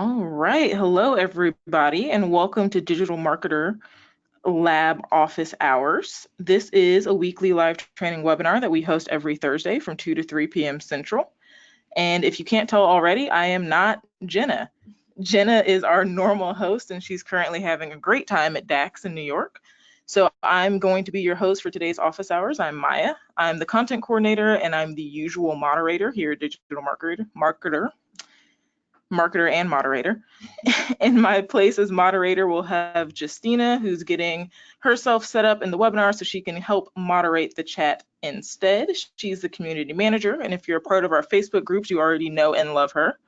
All right. Hello, everybody, and welcome to Digital Marketer Lab Office Hours. This is a weekly live training webinar that we host every Thursday from 2 to 3 p.m. Central. And if you can't tell already, I am not Jenna. Jenna is our normal host, and she's currently having a great time at DAX in New York. So I'm going to be your host for today's office hours. I'm Maya. I'm the content coordinator, and I'm the usual moderator here at Digital Marketer and moderator. In my place as moderator, we'll have Justina, who's getting herself set up in the webinar so she can help moderate the chat instead. She's the community manager, and if you're a part of our Facebook groups, you already know and love her.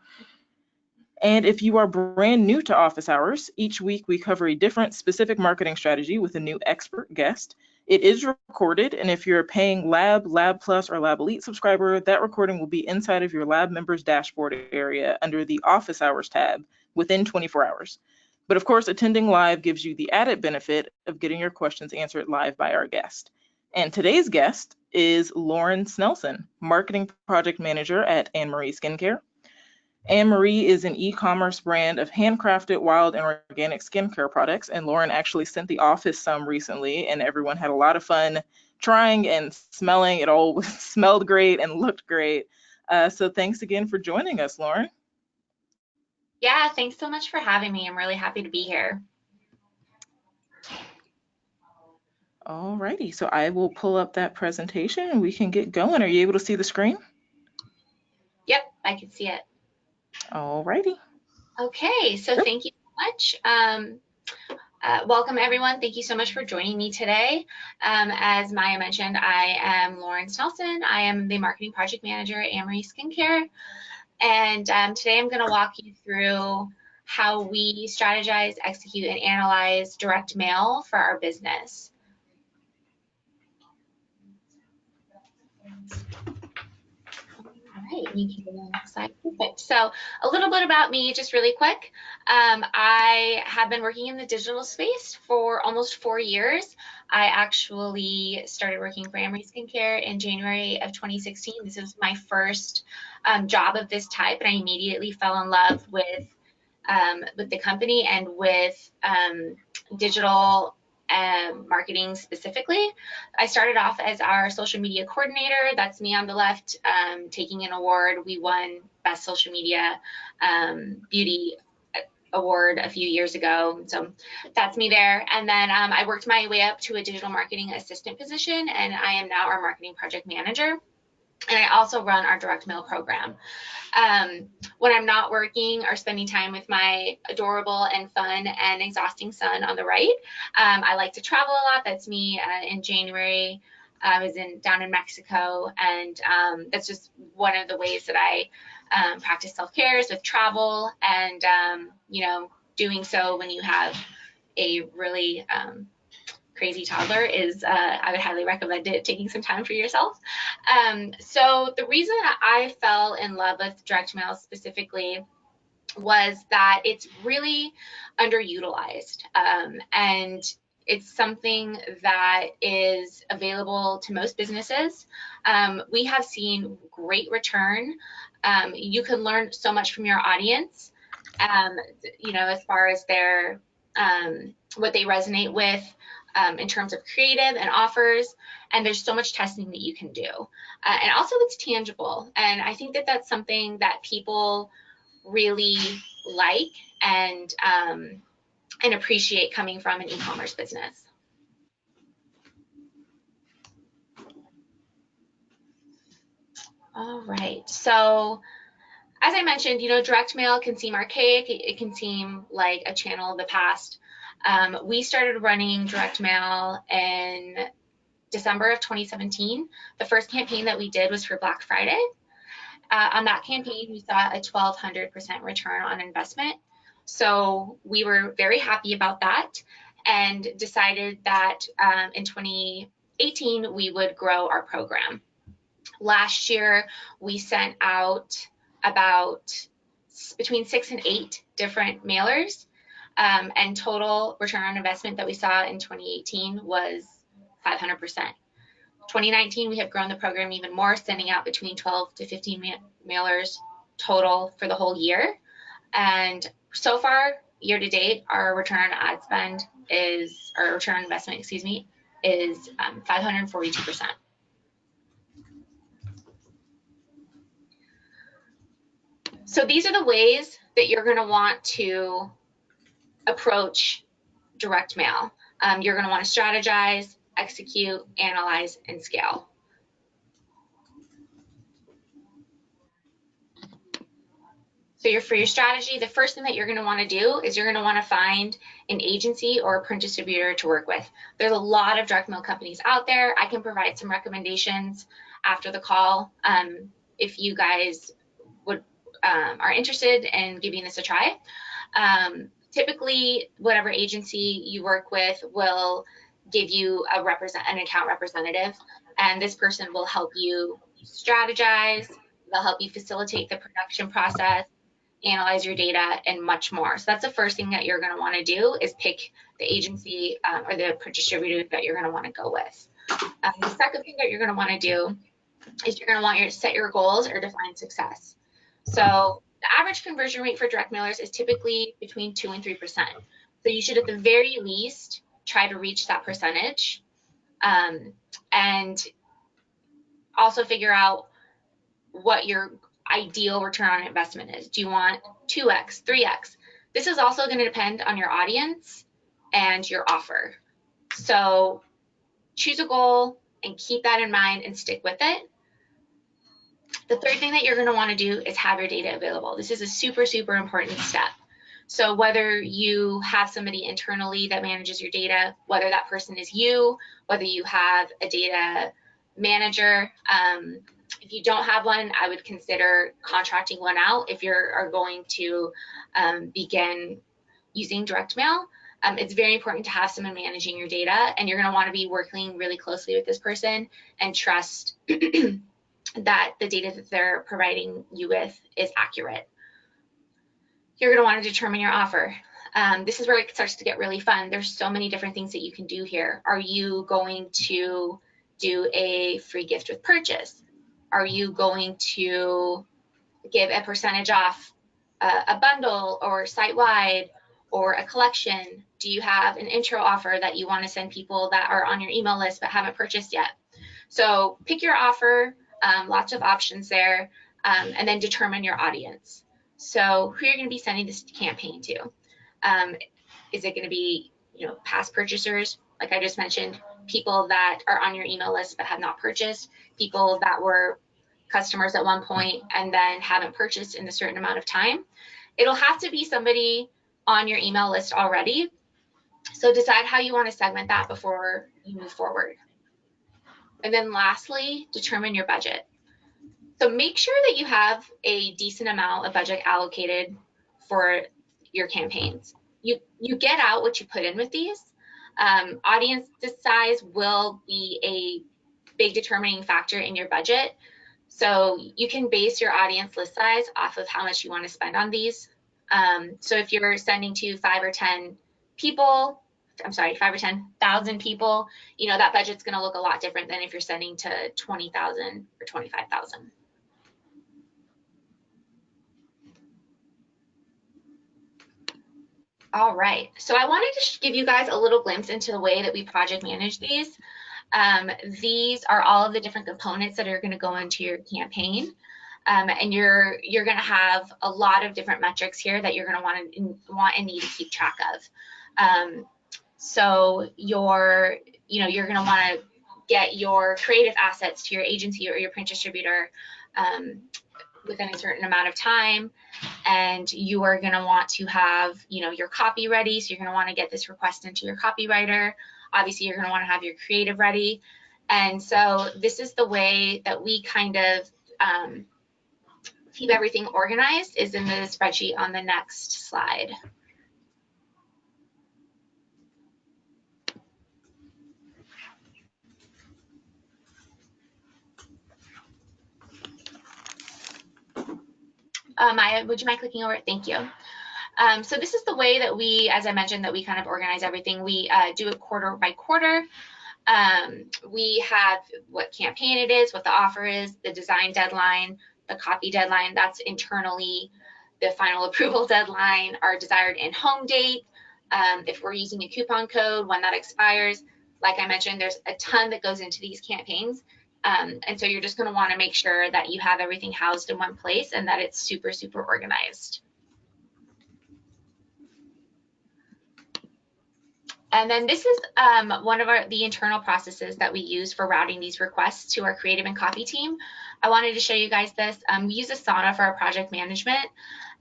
And if you are brand new to office hours, each week we cover a different specific marketing strategy with a new expert guest. It is recorded, and if you're a paying Lab Plus, or Lab Elite subscriber, that recording will be inside of your Lab members dashboard area under the Office Hours tab within 24 hours. But of course, attending live gives you the added benefit of getting your questions answered live by our guest. And today's guest is Lauren Snelson, Marketing Project Manager at Anne Marie Skincare. Anne Marie is an e-commerce brand of handcrafted, wild, and organic skincare products, and Lauren actually sent the office some recently, and everyone had a lot of fun trying and smelling. It all smelled great and looked great. So thanks again for joining us, Lauren. Yeah, thanks so much for having me. I'm really happy to be here. All righty, so I will pull up that presentation and we can get going. Are you able to see the screen? Yep, I can see it. All righty. Okay, so thank you so much. Welcome everyone. Thank you so much for joining me today. As Maya mentioned, I am Lauren Snelson. I am the marketing project manager at Anne Marie Skincare. And today I'm going to walk you through how we strategize, execute, and analyze direct mail for our business. All right, you can go to the next slide. Perfect. So a little bit about me, just really quick. I have been working in the digital space for almost 4 years. I actually started working for Anne Marie Skincare in January of 2016. This was my first job of this type, and I immediately fell in love with the company and with digital marketing specifically. I started off as our social media coordinator. That's me on the left, taking an award. We won Best Social Media Beauty Award a few years ago. So that's me there. And then I worked my way up to a digital marketing assistant position, and I am now our marketing project manager. And I also run our direct mail program. When I'm not working or spending time with my adorable and fun and exhausting son on the right, I like to travel a lot. That's me. In January, I was down in Mexico, and that's just one of the ways that I practice self-care is with travel, and you know, doing so when you have a really crazy toddler is I would highly recommend it, taking some time for yourself. So the reason that I fell in love with direct mail specifically was that it's really underutilized, and it's something that is available to most businesses. We have seen great return. You can learn so much from your audience, you know, as far as their what they resonate with, in terms of creative and offers, and there's so much testing that you can do. And also it's tangible, and I think that that's something that people really like and appreciate coming from an e-commerce business. All right, so as I mentioned, you know, direct mail can seem archaic. It can seem like a channel of the past. We started running direct mail in December of 2017. The first campaign that we did was for Black Friday. On that campaign, we saw a 1,200% return on investment. So we were very happy about that and decided that in 2018, we would grow our program. Last year, we sent out about between 6 and 8 different mailers, and total return on investment that we saw in 2018 was 500%. 2019, we have grown the program even more, sending out between 12 to 15 mailers total for the whole year. And So far, year to date, our return on ad spend is, or return on investment, excuse me, is 542%. So these are the ways that you're going to want to approach direct mail. You're going to want to strategize, execute, analyze, and scale. So for your strategy, the first thing that you're going to want to do is you're going to want to find an agency or a print distributor to work with. There's a lot of direct mail companies out there. I can provide some recommendations after the call if you guys are interested in giving this a try. Typically, whatever agency you work with will give you an account representative, and this person will help you strategize. They'll help you facilitate the production process, analyze your data, and much more. So that's the first thing that you're going to want to do, is pick the agency or the distributor that you're going to want to go with. The second thing that you're going to want to do is you're going to want to set your goals or define success. So the average conversion rate for direct mailers is typically between 2 and 3%. So you should at the very least try to reach that percentage, and also figure out what your ideal return on investment is. Do you want 2x, 3x? This is also going to depend on your audience and your offer. So choose a goal and keep that in mind and stick with it. The third thing that you're going to want to do is have your data available. This is a super, super important step. So whether you have somebody internally that manages your data, whether that person is you, whether you have a data manager, if you don't have one, I would consider contracting one out if you are going to begin using direct mail. It's very important to have someone managing your data, and you're going to want to be working really closely with this person and trust that the data that they're providing you with is accurate. You're going to want to determine your offer. This is where it starts to get really fun. There's so many different things that you can do here. Are you going to do a free gift with purchase? Are you going to give a percentage off a bundle or site-wide or a collection? Do you have an intro offer that you want to send people that are on your email list but haven't purchased yet? So pick your offer, lots of options there, and then determine your audience. So who you're going to be sending this campaign to. Is it going to be, past purchasers, like I just mentioned, people that are on your email list but have not purchased, people that were customers at one point and then haven't purchased in a certain amount of time? It'll have to be somebody on your email list already. So decide how you want to segment that before you move forward. And then lastly, determine your budget. So make sure that you have a decent amount of budget allocated for your campaigns. You get out what you put in with these. Audience size will be a big determining factor in your budget. So you can base your audience list size off of how much you want to spend on these. So if you're sending to 5 or 10 people, 5 or 10,000 people, that budget's going to look a lot different than if you're sending to 20,000 or 25,000. All right, so I wanted to give you guys a little glimpse into the way that we project manage these. These are all of the different components that are going to go into your campaign. And you're going to have a lot of different metrics here that you're going to want and need to keep track of. So you're going to want to get your creative assets to your agency or your print distributor within a certain amount of time, and you are going to want to have your copy ready. So you're going to want to get this request into your copywriter. Obviously, you're going to want to have your creative ready. And so this is the way that we kind of keep everything organized, is in the spreadsheet on the next slide. Maya, would you mind clicking over it? Thank you. So this is the way that we, as I mentioned, that we kind of organize everything. We do it quarter by quarter. We have what campaign it is, what the offer is, the design deadline, the copy deadline. That's internally the final approval deadline, our desired in-home date, if we're using a coupon code, when that expires. Like I mentioned, there's a ton that goes into these campaigns. And so you're just going to want to make sure that you have everything housed in one place and that it's super, super organized. And then this is one of the internal processes that we use for routing these requests to our creative and copy team. I wanted to show you guys this. We use Asana for our project management.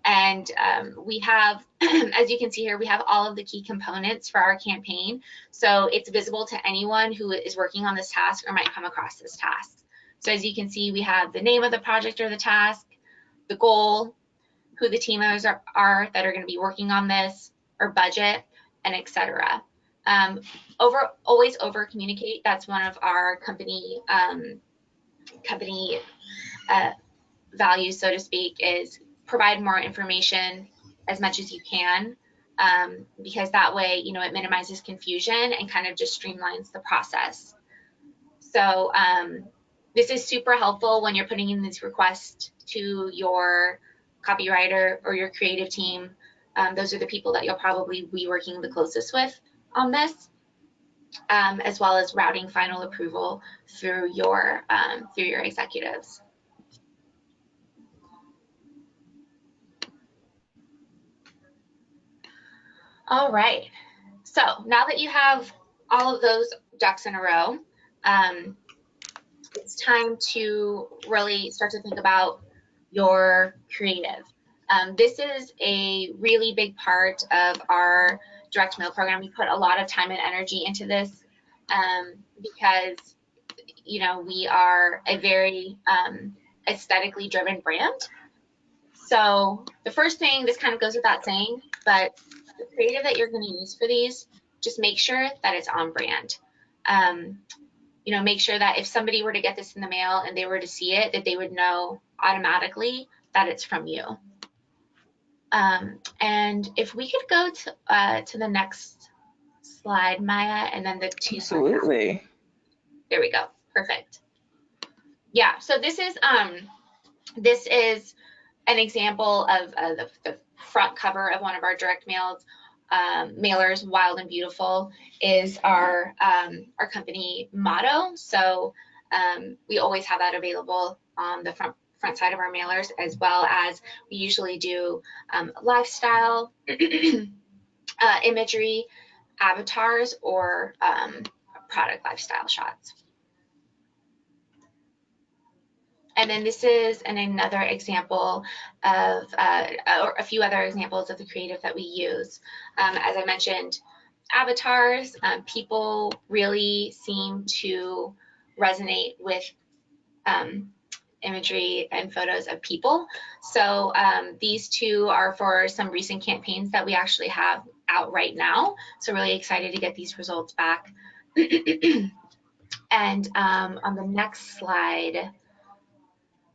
And we have, as you can see here, we have all of the key components for our campaign. So it's visible to anyone who is working on this task or might come across this task. So as you can see, we have the name of the project or the task, the goal, who the team members are that are going to be working on this, our budget, and etc. Always over communicate. That's one of our company values, so to speak, is provide more information as much as you can, because that way, you know, it minimizes confusion and kind of just streamlines the process. So this is super helpful when you're putting in these requests to your copywriter or your creative team. Those are the people that you'll probably be working the closest with on this, as well as routing final approval through your executives. All right, so now that you have all of those ducks in a row, it's time to really start to think about your creative. This is a really big part of our direct mail program. We put a lot of time and energy into this because, you know, we are a very aesthetically driven brand. So the first thing, this kind of goes without saying, but the creative that you're going to use for these, just make sure that it's on brand. You know, make sure that if somebody were to get this in the mail and they were to see it, that they would know automatically that it's from you. And if we could go to the next slide, Maya, and then the two. Absolutely. There we go. Perfect. Yeah. So this is an example of the front cover of one of our direct mailers. Wild and Beautiful is our company motto. So we always have that available on the front side of our mailers, as well as we usually do lifestyle imagery, avatars, or product lifestyle shots. And then this is another example of, or a few other examples of the creative that we use. As I mentioned, avatars, people really seem to resonate with imagery and photos of people. So these two are for some recent campaigns that we actually have out right now. So really excited to get these results back. And on the next slide,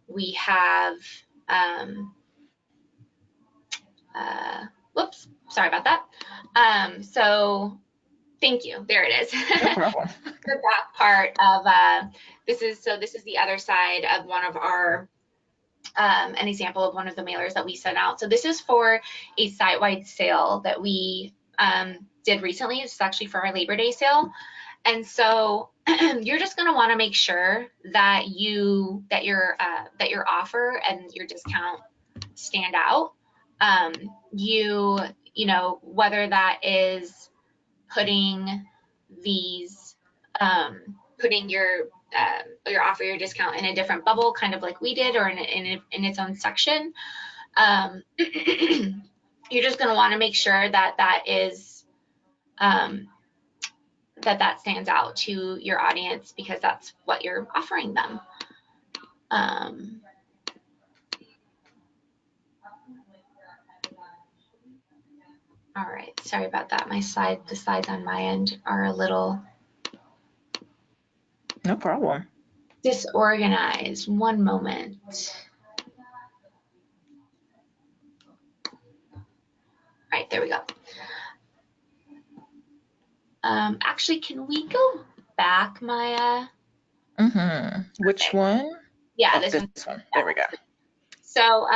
we have, whoops, sorry about that. So thank you, there it is. No problem. The back part of, this is the other side of one of our, an example of one of the mailers that we sent out. So this is for a site-wide sale that we did recently. This is actually for our Labor Day sale. And so you're just going to want to make sure that your offer and your discount stand out. You know, whether that is putting these, putting your offer, your discount in a different bubble, kind of like we did, or in its own section. You're just going to want to make sure that that is, that stands out to your audience, because that's what you're offering them. All right, sorry about that. The slides on my end are a little No problem. disorganized. One moment. All right, there we go. Actually, can we go back, Maya? Which one? Yeah, Oh, this one. There we go. So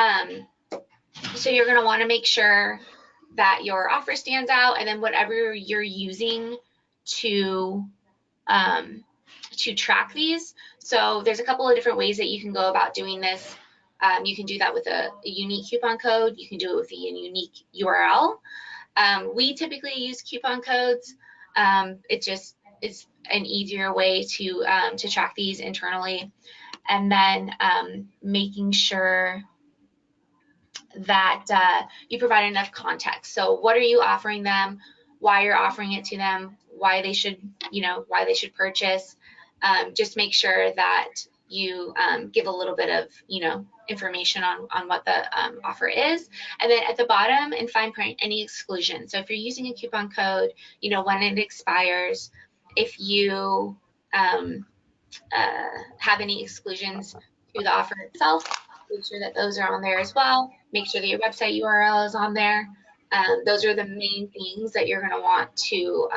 So you're going to want to make sure that your offer stands out, and then whatever you're using to track these. So there's a couple of different ways that you can go about doing this. You can do that with a unique coupon code. You can do it with a unique URL. We typically use coupon codes. It just is an easier way to track these internally. And then making sure that you provide enough context. So what are you offering them? Why you're offering it to them? Why they should, why they should purchase. Just make sure that you give a little bit of, information on what the offer is. And then at the bottom in fine print, any exclusion. So if you're using a coupon code, when it expires, if you have any exclusions to the offer itself, make sure that those are on there as well. Make sure that your website URL is on there. Those are the main things that you're going to want to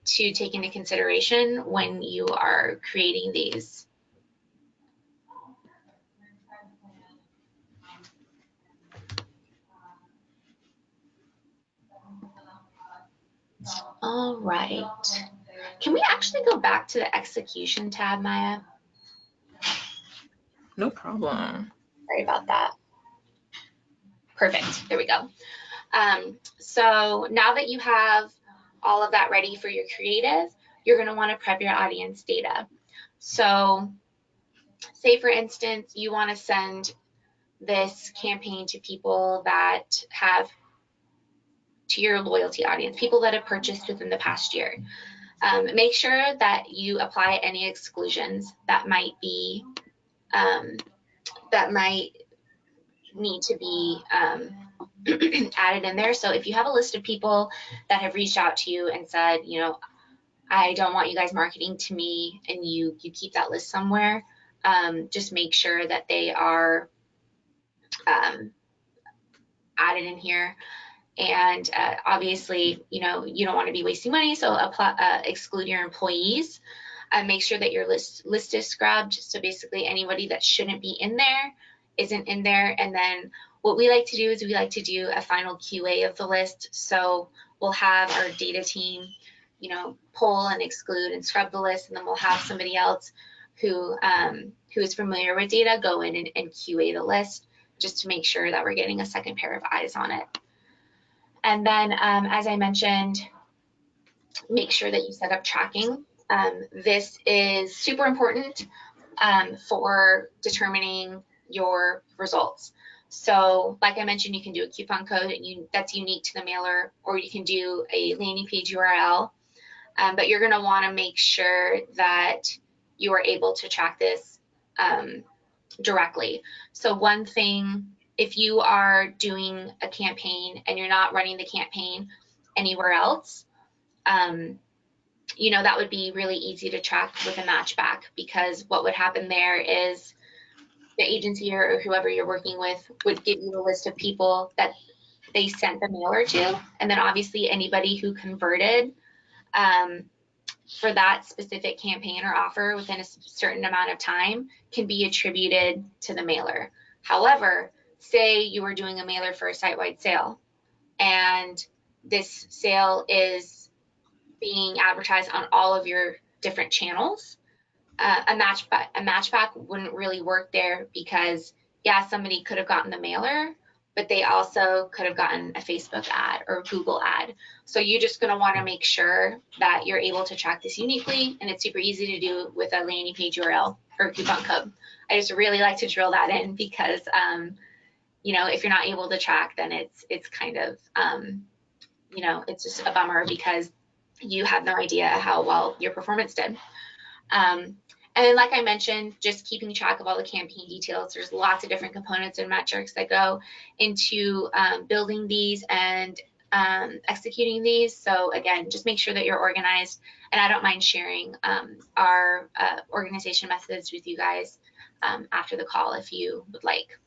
take into consideration when you are creating these. All right. Can we actually go back to the execution tab, Maya? No problem. Sorry about that. Perfect. There we go. So now that you have all of that ready for your creative, you're going to want to prep your audience data. So say, for instance, you want to send this campaign to people that have, to your loyalty audience, people that have purchased within the past year. Make sure that you apply any exclusions that might be, that might need to be added in there. So if you have a list of people that have reached out to you and said, I don't want you guys marketing to me, and you keep that list somewhere, just make sure that they are added in here. And obviously, you don't want to be wasting money, so exclude your employees. Make sure that your list is scrubbed. So basically anybody that shouldn't be in there isn't in there. And then what we like to do is we like to do a final QA of the list. So we'll have our data team, pull and exclude and scrub the list, and then we'll have somebody else who is familiar with data go in and QA the list, just to make sure that we're getting a second pair of eyes on it. And then, as I mentioned, make sure that you set up tracking. This is super important for determining your results. So like I mentioned, you can do a coupon code that's unique to the mailer, or you can do a landing page URL, but you're going to want to make sure that you are able to track this directly. So one thing, if you are doing a campaign and you're not running the campaign anywhere else, that would be really easy to track with a matchback, because what would happen there is the agency or whoever you're working with would give you a list of people that they sent the mailer to, and then obviously anybody who converted for that specific campaign or offer within a certain amount of time can be attributed to the mailer. However, say you were doing a mailer for a site-wide sale, and this sale is being advertised on all of your different channels, a matchback wouldn't really work there, because yeah, somebody could have gotten the mailer, but they also could have gotten a Facebook ad or a Google ad. So you're just going to want to make sure that you're able to track this uniquely, and it's super easy to do with a landing page URL or a coupon code. I just really like to drill that in, because if you're not able to track, then it's kind of it's just a bummer, because you have no idea how well your performance did. And then, like I mentioned, just keeping track of all the campaign details. There's lots of different components and metrics that go into building these and executing these. So again, just make sure that you're organized. And I don't mind sharing our organization methods with you guys after the call if you would like.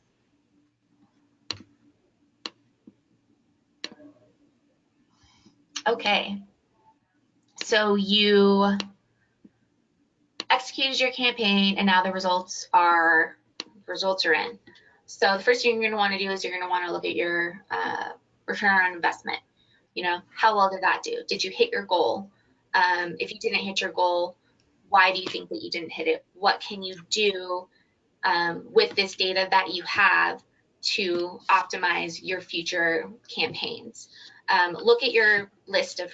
Okay, so you executed your campaign, and now the results are in. So the first thing you're going to want to do is you're going to want to look at your return on investment. You know, how well did that do? Did you hit your goal? If you didn't hit your goal, why do you think that you didn't hit it? What can you do with this data that you have to optimize your future campaigns? Look at your list of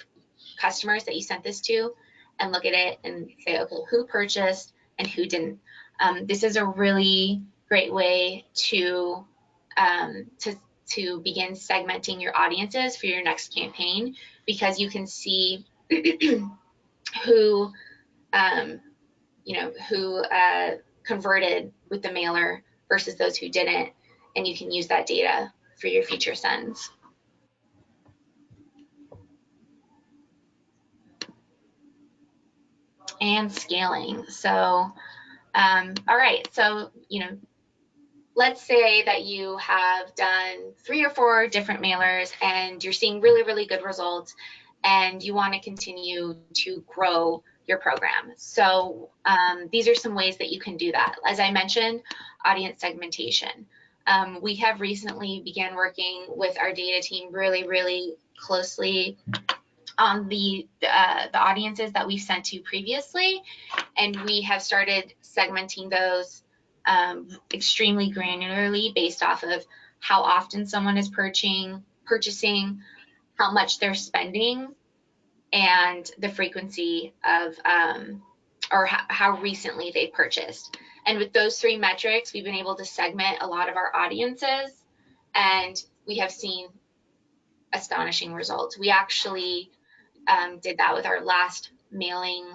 customers that you sent this to and look at it and say, okay, who purchased and who didn't? This is a really great way to begin segmenting your audiences for your next campaign, because you can see who converted with the mailer versus those who didn't, and you can use that data for your future sends. And scaling. So, all right. So, let's say that you have done 3 or 4 different mailers and you're seeing really, really good results, and you want to continue to grow your program. So these are some ways that you can do that. As I mentioned, audience segmentation. We have recently began working with our data team really, really closely on the audiences that we've sent to previously, and we have started segmenting those extremely granularly based off of how often someone is purchasing, how much they're spending, and the frequency of or how recently they purchased. And with those 3 metrics, we've been able to segment a lot of our audiences, and we have seen astonishing results. We actually did that with our last mailing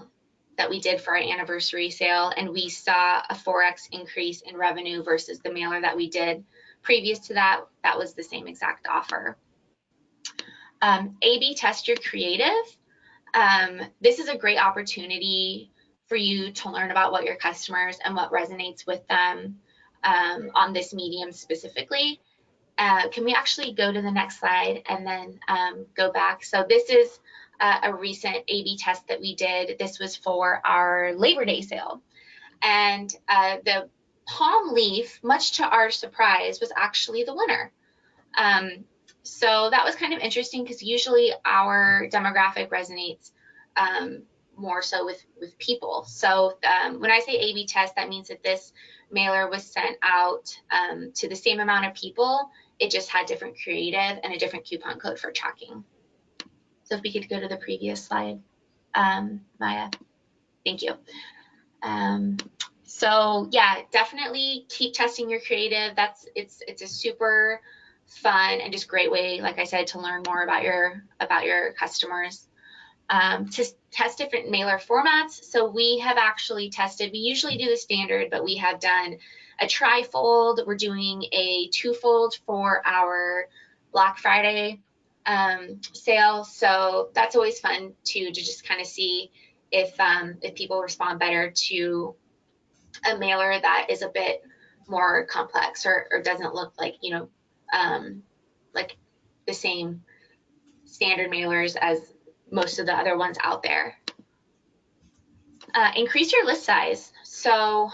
that we did for our anniversary sale, and we saw a 4x increase in revenue versus the mailer that we did previous to that. That was the same exact offer. A/B test your creative. This is a great opportunity for you to learn about what your customers and what resonates with them on this medium specifically. Can we actually go to the next slide and then go back? So this is a recent A/B test that we did. This was for our Labor Day sale. And the palm leaf, much to our surprise, was actually the winner. So that was kind of interesting because usually our demographic resonates more so with people. So when I say A/B test, that means that this mailer was sent out to the same amount of people. It just had different creative and a different coupon code for tracking. So if we could go to the previous slide, Maya, thank you. So yeah, definitely keep testing your creative. It's a super fun and just great way, like I said, to learn more about your customers. To test different mailer formats. So we have actually tested, we usually do the standard, but we have done a tri-fold. We're doing a 2-fold for our Black Friday sale. So that's always fun to just kind of see if people respond better to a mailer that is a bit more complex or doesn't look like, like the same standard mailers as most of the other ones out there. Increase your list size. So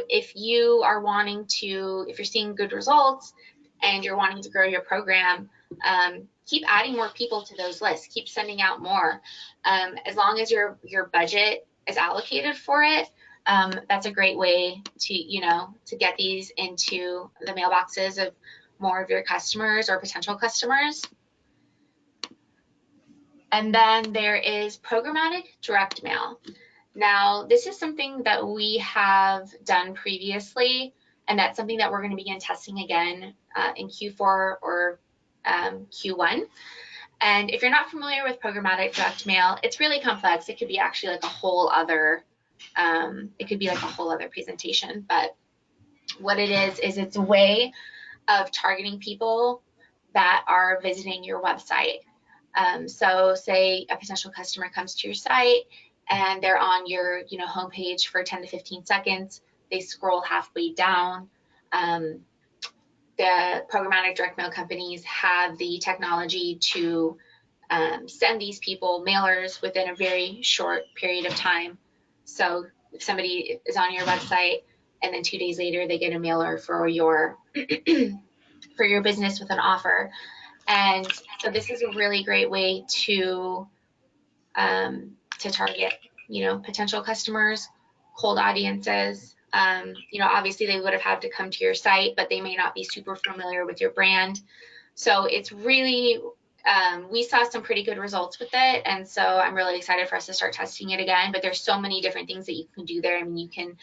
if you are if you're seeing good results and you're wanting to grow your program, keep adding more people to those lists. Keep sending out more. As long as your budget is allocated for it, that's a great way to get these into the mailboxes of more of your customers or potential customers. And then there is programmatic direct mail. Now, this is something that we have done previously, and that's something that we're going to begin testing again in Q4 or Q1. And if you're not familiar with programmatic direct mail, it's really complex. It could be actually like a whole other, presentation. But what it is it's a way of targeting people that are visiting your website. So say a potential customer comes to your site and they're on your homepage for 10 to 15 seconds. They scroll halfway down. The programmatic direct mail companies have the technology to send these people mailers within a very short period of time. So if somebody is on your website and then 2 days later they get a mailer for your for your business with an offer. And so this is a really great way to target, potential customers, cold audiences. Obviously they would have had to come to your site, but they may not be super familiar with your brand. So it's really, we saw some pretty good results with it. And so I'm really excited for us to start testing it again, but there's so many different things that you can do there. I mean, you can,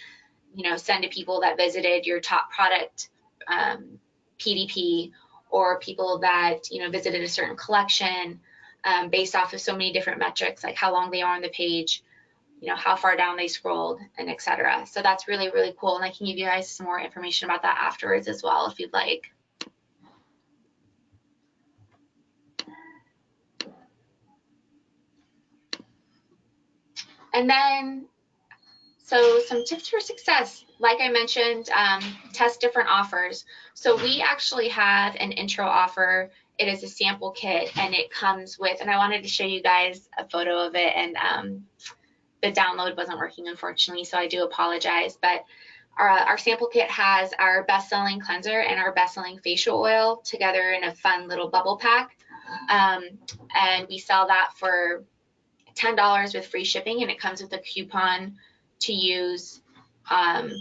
send to people that visited your top product, PDP, or people that, visited a certain collection, based off of so many different metrics, like how long they are on the page, how far down they scrolled, and etc. So that's really, really cool. And I can give you guys some more information about that afterwards as well, if you'd like. And then, so some tips for success, like I mentioned, test different offers. So we actually have an intro offer. It is a sample kit, and it comes with, and I wanted to show you guys a photo of it, and the download wasn't working, unfortunately, so I do apologize. But our sample kit has our best-selling cleanser and our best-selling facial oil together in a fun little bubble pack. And we sell that for $10 with free shipping, and it comes with a coupon to use on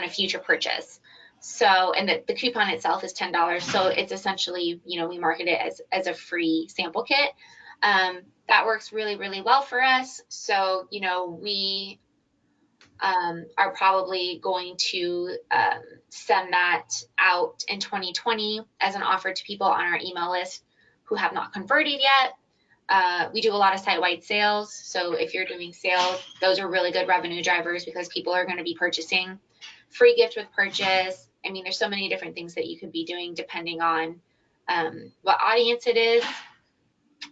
a future purchase. So, and the coupon itself is $10. So it's essentially, we market it as a free sample kit. That works really, really well for us. So, we are probably going to send that out in 2020 as an offer to people on our email list who have not converted yet. We do a lot of site-wide sales. So if you're doing sales, those are really good revenue drivers because people are going to be purchasing. Free gift with purchase. I mean, there's so many different things that you could be doing depending on what audience it is.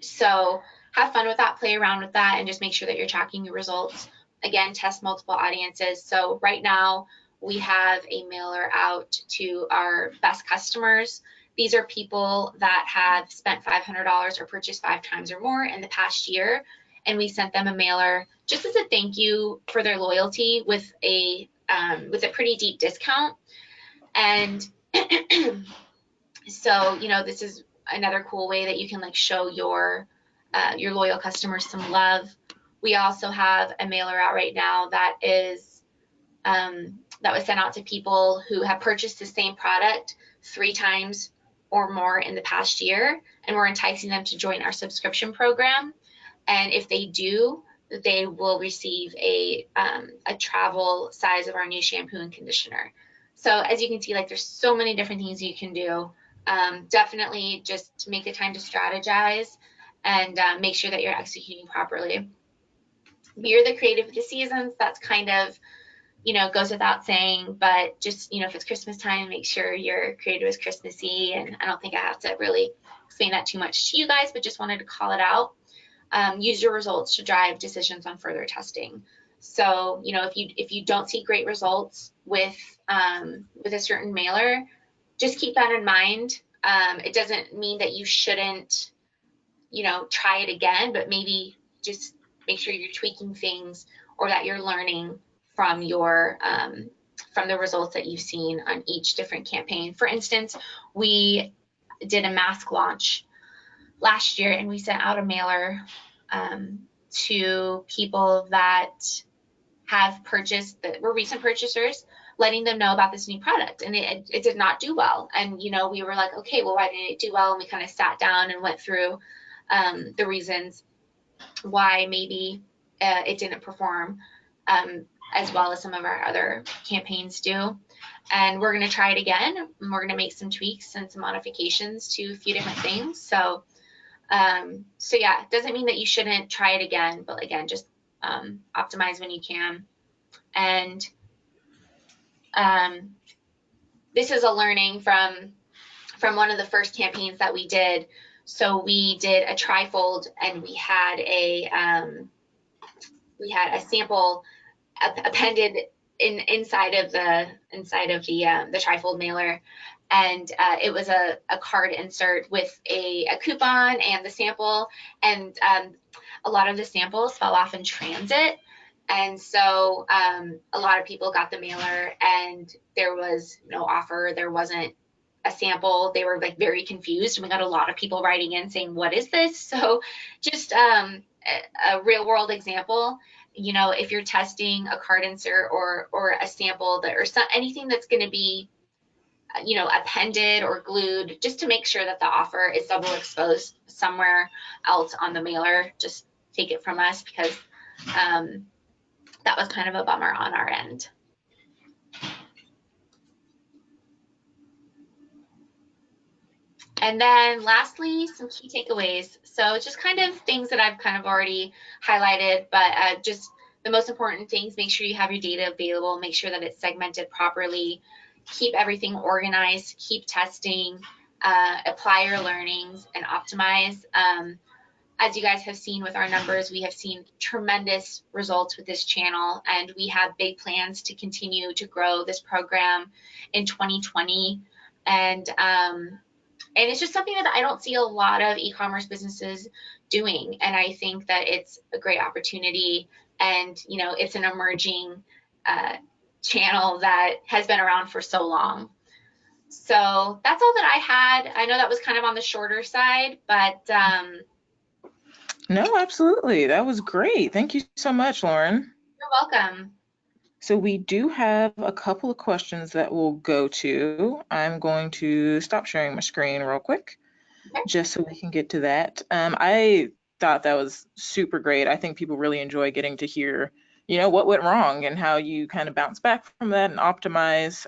So have fun with that, play around with that, and just make sure that you're tracking your results. Again, test multiple audiences. So right now we have a mailer out to our best customers. These are people that have spent $500 or purchased 5 times or more in the past year. And we sent them a mailer just as a thank you for their loyalty with a pretty deep discount. And so, this is another cool way that you can show your loyal customers some love. We also have a mailer out right now that is that was sent out to people who have purchased the same product 3 times or more in the past year, and we're enticing them to join our subscription program. And if they do, they will receive a travel size of our new shampoo and conditioner. So as you can see, there's so many different things you can do. Definitely just make the time to strategize and make sure that you're executing properly. You're the creative of the seasons. That's kind of, goes without saying, but just, if it's Christmas time, make sure your creative is Christmassy. And I don't think I have to really explain that too much to you guys, but just wanted to call it out. Use your results to drive decisions on further testing. So, if you don't see great results with a certain mailer, just keep that in mind. It doesn't mean that you shouldn't, try it again, but maybe just make sure you're tweaking things or that you're learning from your from the results that you've seen on each different campaign. For instance, we did a mask launch last year, and we sent out a mailer to people that have purchased, that were recent purchasers, letting them know about this new product, and it did not do well. And we were like, okay, well, why didn't it do well? And we kind of sat down and went through the reasons why maybe it didn't perform as well as some of our other campaigns do. And we're going to try it again, and we're going to make some tweaks and some modifications to a few different things. So yeah, it doesn't mean that you shouldn't try it again, but again, just optimize when you can. And this is a learning from one of the first campaigns that we did. So we did a trifold, and we had a sample appended inside of the trifold mailer, and it was a card insert with a coupon and the sample, and a lot of the samples fell off in transit, And so a lot of people got the mailer and there was no offer. There wasn't a sample. They were like very confused. And we got a lot of people writing in saying, what is this? So just a real world example, you know, if you're testing a card insert or a sample that, or anything that's going to be, you know, appended or glued, just to make sure that the offer is double exposed somewhere else on the mailer, just take it from us, because that was kind of a bummer on our end. And then lastly, some key takeaways. So just kind of things that I've kind of already highlighted, but just the most important things: make sure you have your data available, make sure that it's segmented properly, keep everything organized, keep testing, apply your learnings, and optimize. As you guys have seen with our numbers, we have seen tremendous results with this channel, and we have big plans to continue to grow this program in 2020. And it's just something that I don't see a lot of e-commerce businesses doing. And I think that it's a great opportunity. And, you know, it's an emerging channel that has been around for so long. So that's all that I had. I know that was kind of on the shorter side, but No, absolutely. That was great. Thank you so much, Lauren. You're welcome. So we do have a couple of questions that we'll go to. I'm going to stop sharing my screen real quick, Okay. just so we can get to that. I thought that was super great. I think people really enjoy getting to hear, you know, what went wrong and how you kind of bounce back from that and optimize.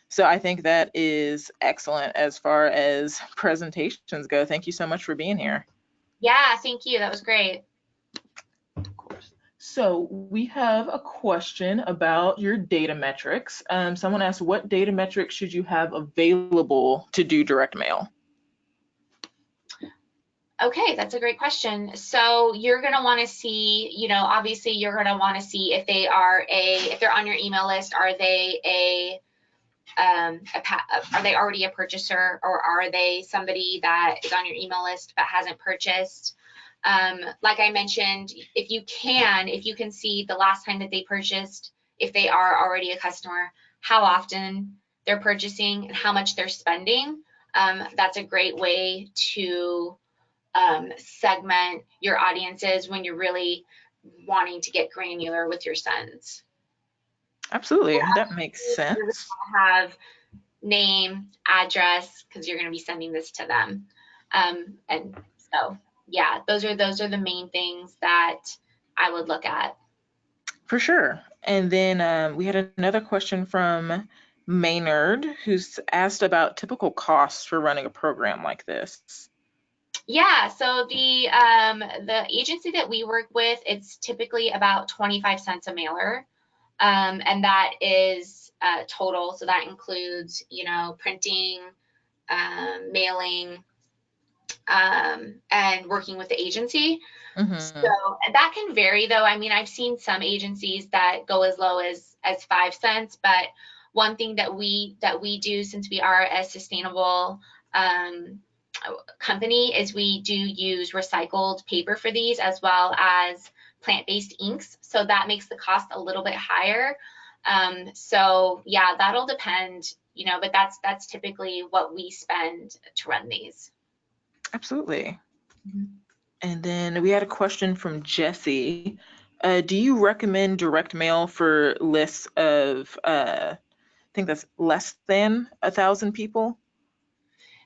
So I think that is excellent as far as presentations go. Thank you so much for being here. Yeah, thank you. That was great. Of course. So we have a question about your data metrics. Someone asked, what data metrics should you have available to do direct mail? Okay, that's a great question. So you're going to want to see, you know, obviously you're going to want to see if they are if they're on your email list, are they are they already a purchaser, or are they somebody that is on your email list but hasn't purchased? Like I mentioned, if you can see the last time that they purchased, if they are already a customer, how often they're purchasing and how much they're spending, that's a great way to segment your audiences when you're really wanting to get granular with your sends. Absolutely, that makes sense. Have name, address, because you're going to be sending this to them. And so, yeah, those are the main things that I would look at. For sure. And then we had another question from Maynard, who's asked about typical costs for running a program like this. Yeah, so the agency that we work with, it's typically about 25 cents a mailer, and that is total. So that includes, you know, printing, mailing, and working with the agency. Mm-hmm. So that can vary, though. I mean, I've seen some agencies that go as low as 5 cents, but one thing that we do, since we are a sustainable company, is we do use recycled paper for these, as well as plant-based inks. So that makes the cost a little bit higher. So yeah, that'll depend, you know, but that's typically what we spend to run these. Absolutely. Mm-hmm. And then we had a question from Jesse. Do you recommend direct mail for lists of, I think that's less than 1,000 people?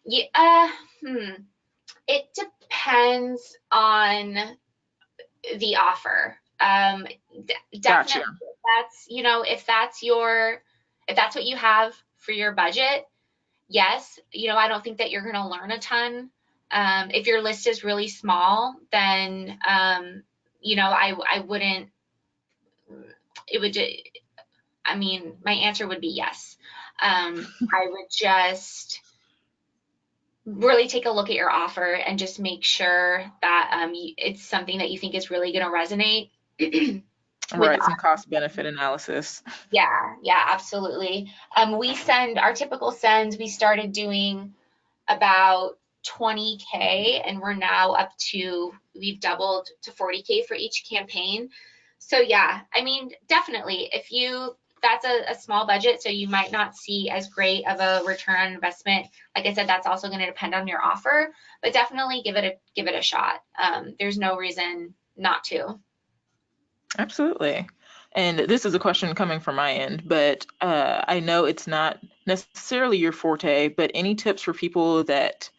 Yeah, it depends on the offer. Definitely, Gotcha. that's, you know, if that's what you have for your budget, yes, you know, I don't think that you're going to learn a ton. If your list is really small, then, you know, I wouldn't, I mean, my answer would be yes. I would just really take a look at your offer and just make sure that it's something that you think is really going to resonate. Right, some cost benefit analysis. Yeah, absolutely. We send our typical sends, we started doing about 20K, and we've doubled to 40K for each campaign. So yeah, I mean, definitely, that's a small budget, so you might not see as great of a return on investment. Like I said, that's also going to depend on your offer, but definitely give it a shot. There's no reason not to. Absolutely. And this is a question coming from my end, but I know it's not necessarily your forte, but any tips for people that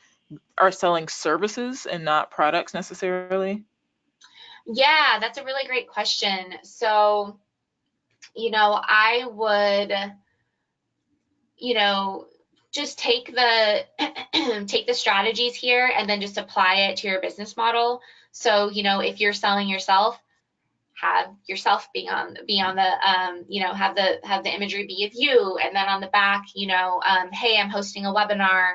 are selling services and not products necessarily? Yeah, that's a really great question. So, I would, just take the take the strategies here and then just apply it to your business model. So, if you're selling yourself, have yourself be on the have the imagery be of you, and then on the back, hey, I'm hosting a webinar,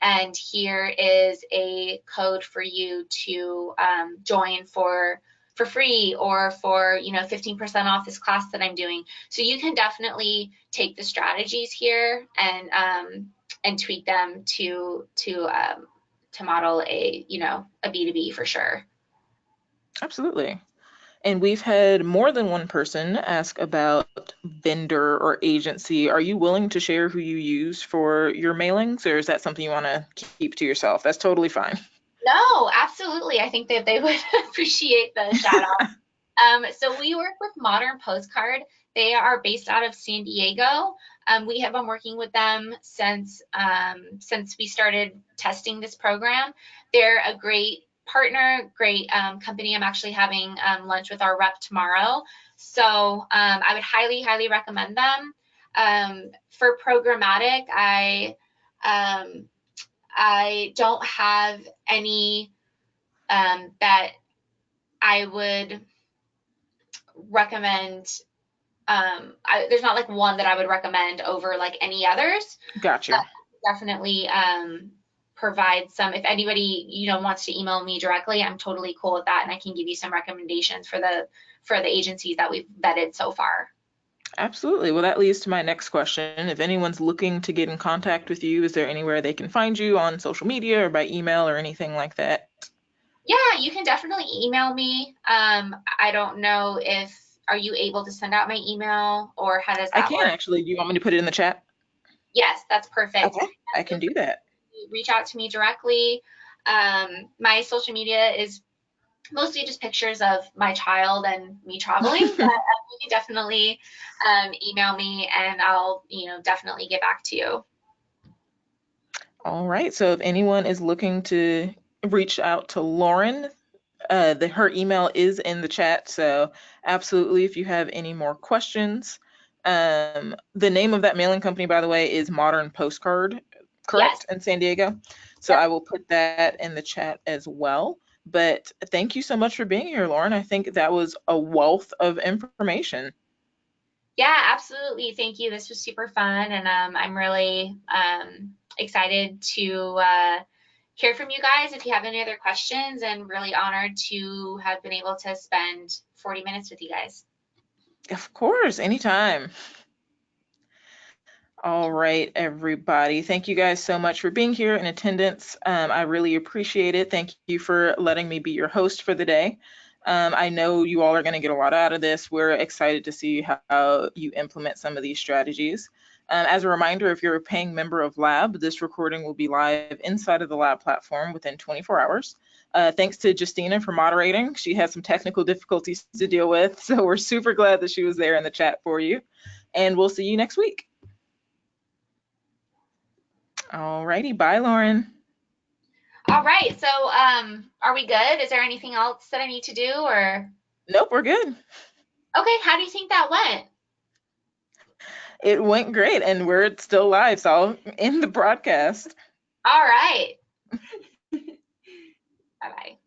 and here is a code for you to join for free, or for 15% off this class that I'm doing. So you can definitely take the strategies here and tweak them to model a a B2B for sure. Absolutely. And we've had more than one person ask about vendor or agency. Are you willing to share who you use for your mailings, or is that something you want to keep to yourself? That's totally fine. No, absolutely. I think that they would appreciate the shout out. So we work with Modern Postcard. They are based out of San Diego. We have been working with them since we started testing this program. They're a great partner, great company. I'm actually having lunch with our rep tomorrow. So I would highly, highly recommend them. For programmatic, I don't have any that I would recommend. There's not like one that I would recommend over like any others. Gotcha. Definitely provide some. If anybody wants to email me directly, I'm totally cool with that, and I can give you some recommendations for the agencies that we've vetted so far. Absolutely. Well, that leads to my next question. If anyone's looking to get in contact with you, is there anywhere they can find you on social media or by email or anything like that? Yeah, you can definitely email me. I don't know if are you able to send out my email, or how does I that can work? actually. Do you want me to put it in the chat? Yes, that's perfect. Okay, I can do that. Reach out to me directly. My social media is mostly just pictures of my child and me traveling, but you can definitely email me, and I'll definitely get back to you. All right. So if anyone is looking to reach out to Lauren, her email is in the chat. So absolutely, if you have any more questions. The name of that mailing company, by the way, is Modern Postcard, correct, Yes. in San Diego. So Yep. I will put that in the chat as well. But thank you so much for being here, Lauren. I think that was a wealth of information. Yeah, absolutely. Thank you. This was super fun, and I'm really excited to hear from you guys if you have any other questions, and really honored to have been able to spend 40 minutes with you guys. Of course, anytime. All right, everybody. Thank you guys so much for being here in attendance. I really appreciate it. Thank you for letting me be your host for the day. I know you all are going to get a lot out of this. We're excited to see how you implement some of these strategies. As a reminder, if you're a paying member of Lab, this recording will be live inside of the Lab platform within 24 hours. Thanks to Justina for moderating. She had some technical difficulties to deal with, so we're super glad that she was there in the chat for you. And we'll see you next week. All righty. Bye, Lauren. All right. So, are we good? Is there anything else that I need to do, or? Nope, we're good. Okay. How do you think that went? It went great, and we're still live, so I'll end the broadcast. All right. Bye-bye.